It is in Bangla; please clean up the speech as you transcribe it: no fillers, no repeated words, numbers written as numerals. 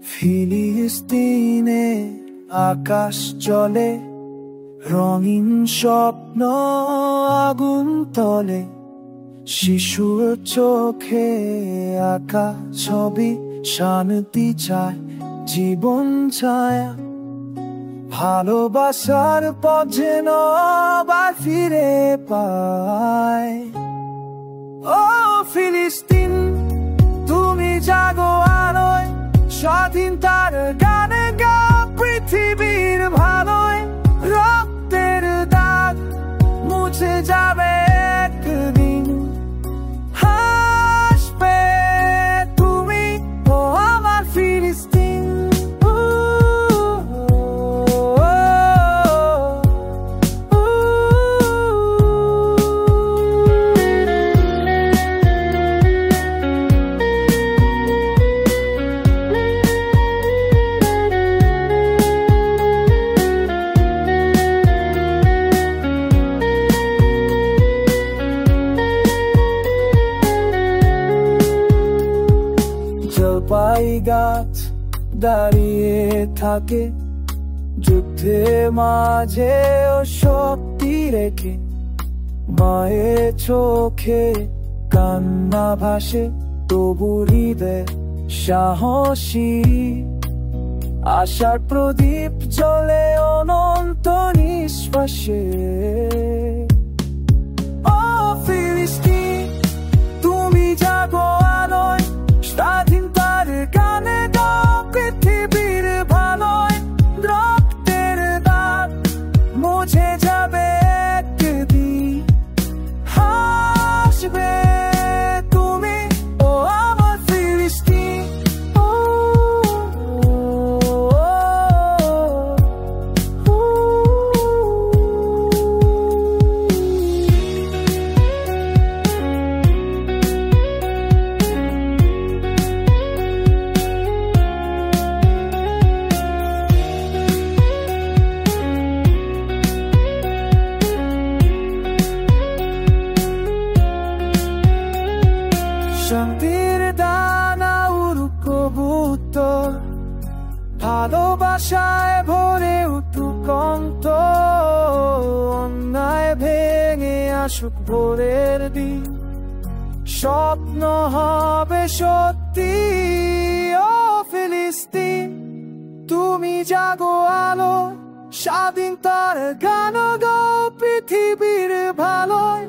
ফিলিস্তিনে আকাশ জ্বলে, রঙিন স্বপ্ন আগুন তলে। শিশুর চোখে আঁকা ছবি, শান্তি চায়, জীবন ছায়া। ভালোবাসার পথ যেন আবার ফিরে পায়। ও ফিলিস্তিন, তুমি জাগো আলোয়, স্বাধীনতার গানে গাও পৃথিবীর ভালোয়। রক্তের দাগ মুছে যাবে একদিন, হাসবে তুমি, ও আমার ফিলিস্তিন। জলপাই গাছ দাঁড়িয়ে থাকে, যুদ্ধে মাঝে ও শক্তি রেখে। মায়ের চোখে কান্না ভাসে, তবু হৃদয়ে সাহসী। আশার প্রদীপ জ্বলে অনন্ত নিঃশ্বাসে। ও ফিলিস্তিন, তুমি জাগো আলোয়, স্বাধীনতার গানে গাও পৃথিবীর ভালোয়। রক্তের দাগ মুছে যাবে একদিন, হাসবে তুমি, ও আমার ফিলিস্তিন। শান্তির দানা উড়ুক কবুতর, ভালোবাসায় ভরে উঠুক অন্তর। অন্যায় ভেঙে আসুক ভোরের দিন, স্বপ্ন হবে সত্যি। ও ফিলিস্তিন, তুমি জাগো আলো, স্বাধীনতার গান গাও পৃথিবীর ভালোয়।